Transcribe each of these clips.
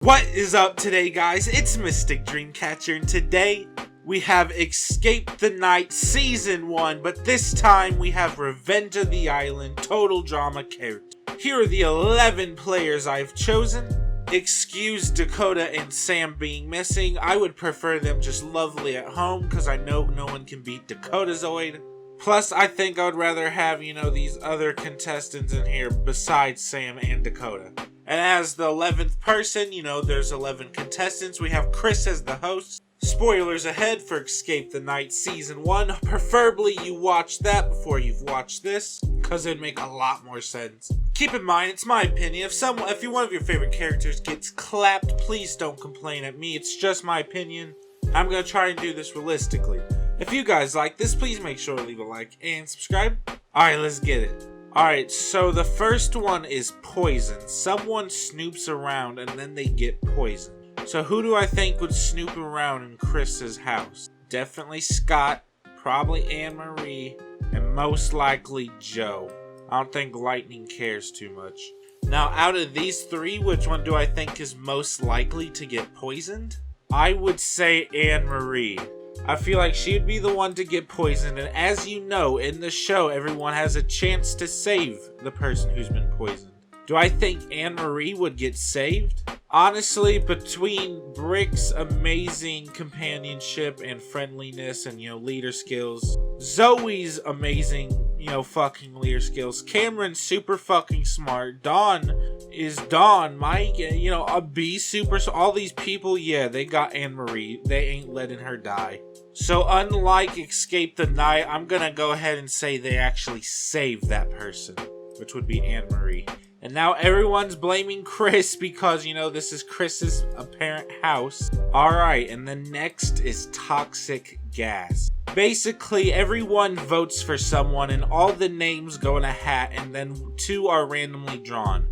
What is up today, guys? It's Mystic Dreamcatcher, and today we have Escape the Night Season 1, but this time we have Revenge of the Island Total Drama character. Here are the 11 players I've chosen. Excuse Dakota and Sam being missing. I would prefer them just lovely at home, because I know no one can beat Dakotazoid. Plus, I think I would rather have, these other contestants in here besides Sam and Dakota. And as the 11th person, there's 11 contestants. We have Chris as the host. Spoilers ahead for Escape the Night Season 1. Preferably you watch that before you've watched this, because it'd make a lot more sense. Keep in mind, it's my opinion. If one of your favorite characters gets clapped, please don't complain at me. It's just my opinion. I'm going to try and do this realistically. If you guys like this, please make sure to leave a like and subscribe. Alright, let's get it. Alright, so the first one is poison. Someone snoops around and then they get poisoned. So who do I think would snoop around in Chris's house? Definitely Scott, probably Anne-Marie, and most likely Joe. I don't think Lightning cares too much. Now, out of these three, which one do I think is most likely to get poisoned? I would say Anne-Marie. I feel like she would be the one to get poisoned, and as you know, in the show, everyone has a chance to save the person who's been poisoned. Do I think Anne-Marie would get saved? Honestly, between Brick's amazing companionship and friendliness and, leader skills, Zoe's amazing, fucking leader skills, Cameron's super fucking smart, Dawn is Dawn, Mike, a B super, so all these people, yeah, they got Anne-Marie. They ain't letting her die. So unlike Escape the Night, I'm gonna go ahead and say they actually saved that person, which would be Anne-Marie. And now everyone's blaming Chris because, this is Chris's apparent house. Alright, and then next is toxic gas. Basically, everyone votes for someone and all the names go in a hat and then two are randomly drawn.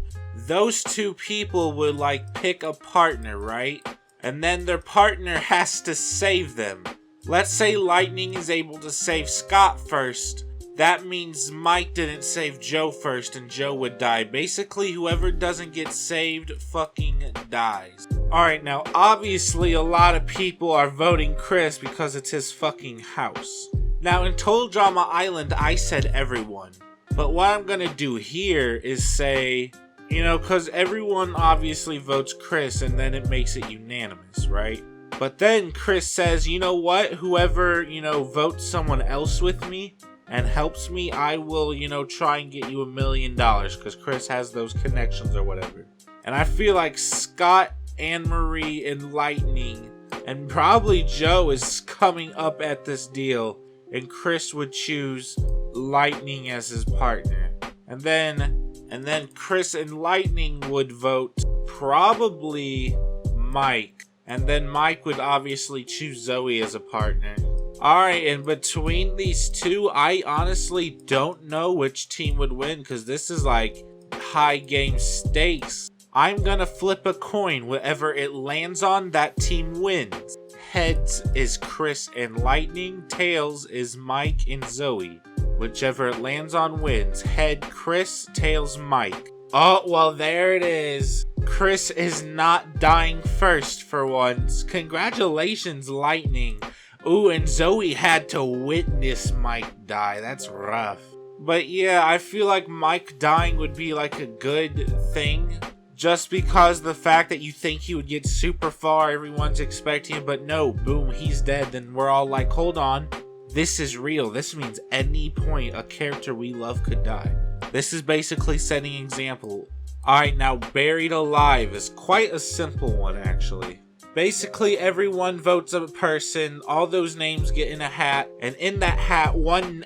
Those two people would, pick a partner, right? And then their partner has to save them. Let's say Lightning is able to save Scott first. That means Mike didn't save Joe first and Joe would die. Basically, whoever doesn't get saved fucking dies. Alright, now obviously a lot of people are voting Chris because it's his fucking house. Now in Total Drama Island, I said everyone. But what I'm gonna do here is say, because everyone obviously votes Chris and then it makes it unanimous, right? But then Chris says, you know what? Whoever, votes someone else with me and helps me, I will, try and get you $1 million because Chris has those connections or whatever. And I feel like Scott, Anne-Marie, and Lightning, and probably Joe is coming up at this deal, and Chris would choose Lightning as his partner. And then Chris and Lightning would vote probably Mike. And then Mike would obviously choose Zoe as a partner. Alright, and between these two, I honestly don't know which team would win because this is high game stakes. I'm gonna flip a coin. Whatever it lands on, that team wins. Heads is Chris and Lightning. Tails is Mike and Zoe. Whichever it lands on wins. Head Chris, tails Mike. Oh, well there it is. Chris is not dying first for once. Congratulations, Lightning. Ooh, and Zoe had to witness Mike die. That's rough. But yeah, I feel like Mike dying would be a good thing. Just because the fact that you think he would get super far, everyone's expecting it, but no, boom, he's dead. Then we're all like, hold on. This is real. This means any point a character we love could die. This is basically setting an example. Alright, now Buried Alive is quite a simple one, actually. Basically, everyone votes a person, all those names get in a hat, and in that hat,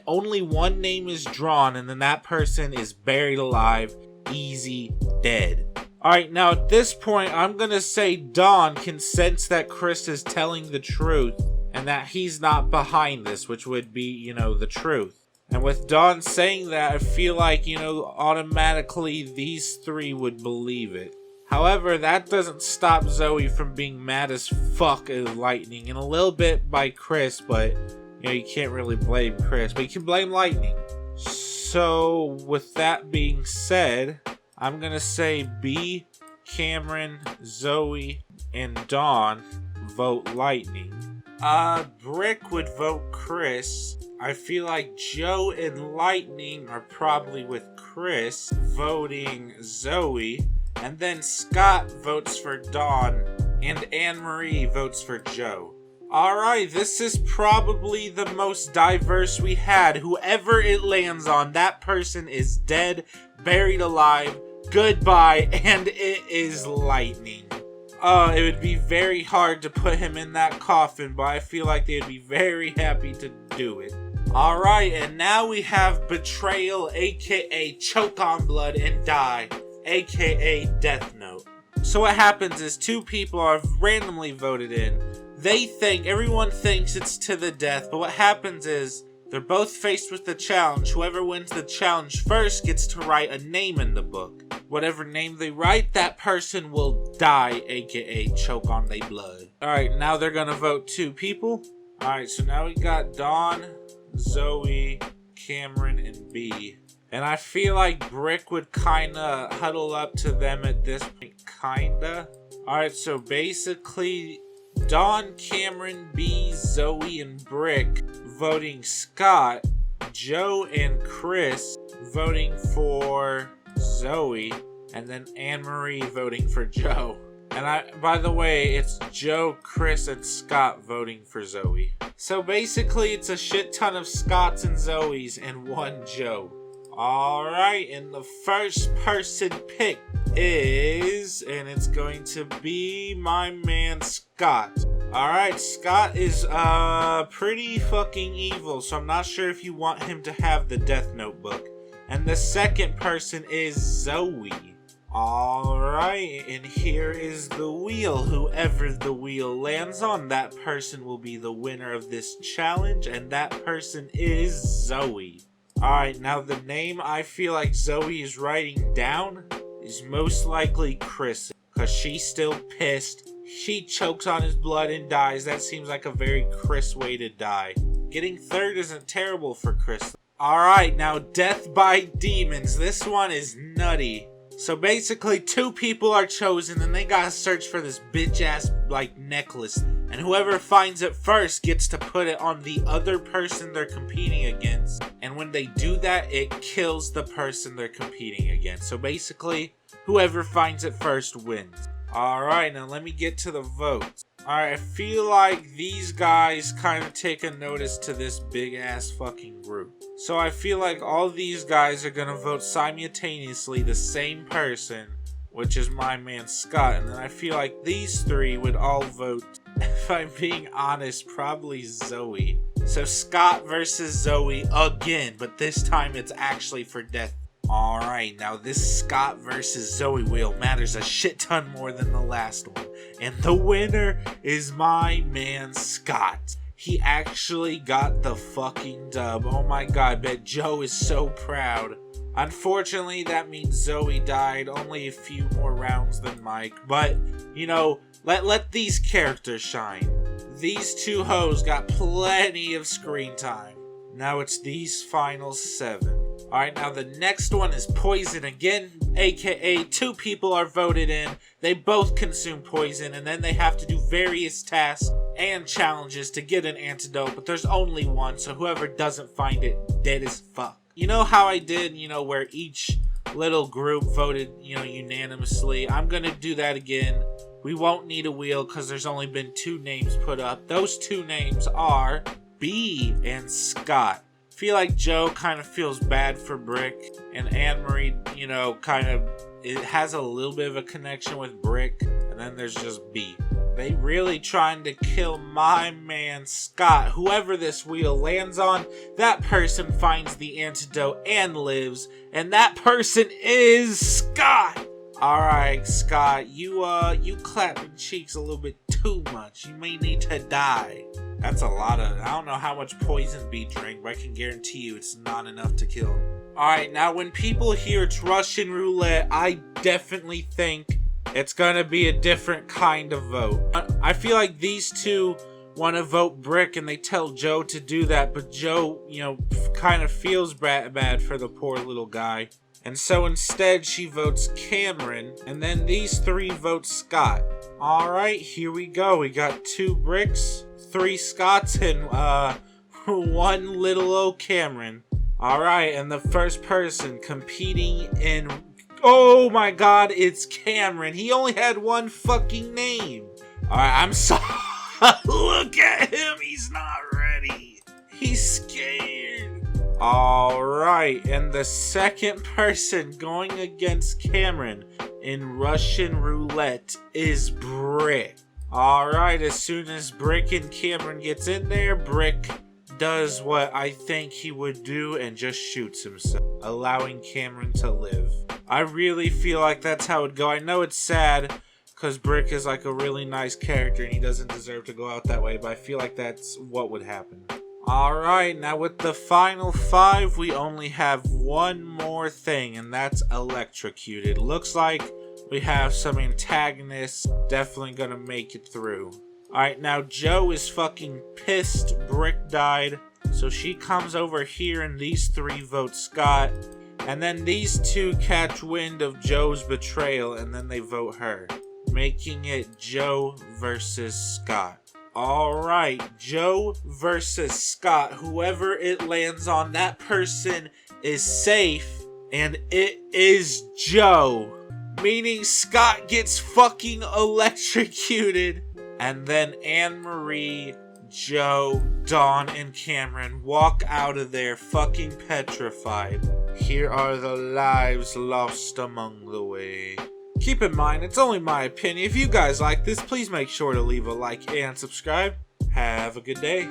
only one name is drawn, and then that person is buried alive, easy, dead. Alright, now at this point, I'm gonna say Dawn can sense that Chris is telling the truth, and that he's not behind this, which would be, the truth. And with Dawn saying that, I feel like, automatically these three would believe it. However, that doesn't stop Zoe from being mad as fuck at Lightning, and a little bit by Chris, but, you can't really blame Chris, but you can blame Lightning. So, with that being said, I'm gonna say B Cameron, Zoe, and Dawn vote Lightning. Brick would vote Chris. I feel like Joe and Lightning are probably with Chris, voting Zoe. And then Scott votes for Dawn, and Anne-Marie votes for Joe. Alright, this is probably the most diverse we had. Whoever it lands on, that person is dead, buried alive, goodbye, and it is Lightning. It would be very hard to put him in that coffin, but I feel like they'd be very happy to do it. Alright, and now we have Betrayal, aka Choke on Blood and Die, aka Death Note. So what happens is two people are randomly voted in. Everyone thinks it's to the death, but what happens is they're both faced with the challenge. Whoever wins the challenge first gets to write a name in the book. Whatever name they write, that person will die, aka choke on their blood. Alright, now they're gonna vote two people. Alright, so now we got Dawn, Zoe, Cameron, and B. And I feel like Brick would kinda huddle up to them at this point, kinda. Alright, so basically, Dawn, Cameron, B, Zoe, and Brick voting Scott, Joe and Chris voting for Zoe, and then Anne-Marie voting for Joe. And by the way, it's Joe, Chris, and Scott voting for Zoe. So basically, it's a shit ton of Scotts and Zoes and one Joe. Alright, and the first person picked is, and it's going to be my man Scott. Alright, Scott is pretty fucking evil, so I'm not sure if you want him to have the Death Note book. And the second person is Zoe. Alright, and here is the wheel. Whoever the wheel lands on, that person will be the winner of this challenge, and that person is Zoe. Alright, now the name I feel like Zoe is writing down is most likely Chris, because she's still pissed. She chokes on his blood and dies. That seems like a very Chris way to die. Getting third isn't terrible for Chris. Alright, now Death by Demons. This one is nutty. So basically, two people are chosen and they gotta search for this bitch-ass, necklace. And whoever finds it first gets to put it on the other person they're competing against. And when they do that, it kills the person they're competing against. So basically, whoever finds it first wins. Alright, now let me get to the votes. Alright, I feel like these guys kind of take a notice to this big-ass fucking group. So I feel like all these guys are gonna vote simultaneously the same person, which is my man Scott. And then I feel like these three would all vote, if I'm being honest, probably Zoe. So Scott versus Zoe again, but this time it's actually for death. Alright, now this Scott versus Zoe wheel matters a shit ton more than the last one. And the winner is my man Scott. He actually got the fucking dub. Oh my god, I bet Joe is so proud. Unfortunately, that means Zoe died only a few more rounds than Mike. But, you know, let these characters shine. These two hoes got plenty of screen time. Now it's these final 7. Alright, now the next one is poison again, aka two people are voted in. They both consume poison, and then they have to do various tasks and challenges to get an antidote, but there's only one, so whoever doesn't find it, dead as fuck. You know how I did, where each little group voted, unanimously? I'm gonna do that again. We won't need a wheel because there's only been 2 names put up. Those 2 names are B and Scott. Feel like Joe kind of feels bad for Brick, and Anne-Marie, it has a little bit of a connection with Brick, and then there's just B. They really trying to kill my man Scott. Whoever this wheel lands on, that person finds the antidote and lives, and that person is Scott. Alright, Scott, you clapping cheeks a little bit too much. You may need to die. That's a lot of, I don't know how much poison B drank, but I can guarantee you it's not enough to kill him. Alright, now when people hear it's Russian roulette, I definitely think it's gonna be a different kind of vote. I feel like these two want to vote Brick and they tell Joe to do that, but Joe, kind of feels bad for the poor little guy. And so instead she votes Cameron, and then these 3 vote Scott. Alright, here we go. We got 2 bricks, 3 Scotts, and 1 little old Cameron. Alright, and the first person competing in... Oh my god, it's Cameron. He only had 1 fucking name. Alright, I'm sorry. Look at him, he's not ready. He's scared. Alright, and the second person going against Cameron in Russian roulette is Brick. Alright, as soon as Brick and Cameron gets in there, Brick does what I think he would do and just shoots himself, allowing Cameron to live. I really feel like that's how it'd go. I know it's sad, because Brick is like a really nice character and he doesn't deserve to go out that way, but I feel like that's what would happen. Alright, now with the final 5, we only have 1 more thing, and that's electrocuted. Looks like we have some antagonists definitely gonna make it through. Alright, now Joe is fucking pissed Brick died, so she comes over here and these 3 vote Scott, and then these 2 catch wind of Joe's betrayal and then they vote her, making it Joe versus Scott. Alright, Joe versus Scott. Whoever it lands on, that person is safe, and it is Joe. Meaning Scott gets fucking electrocuted. And then Anne-Marie, Joe, Dawn, and Cameron walk out of there fucking petrified. Here are the lives lost among the way. Keep in mind, it's only my opinion. If you guys like this, please make sure to leave a like and subscribe. Have a good day.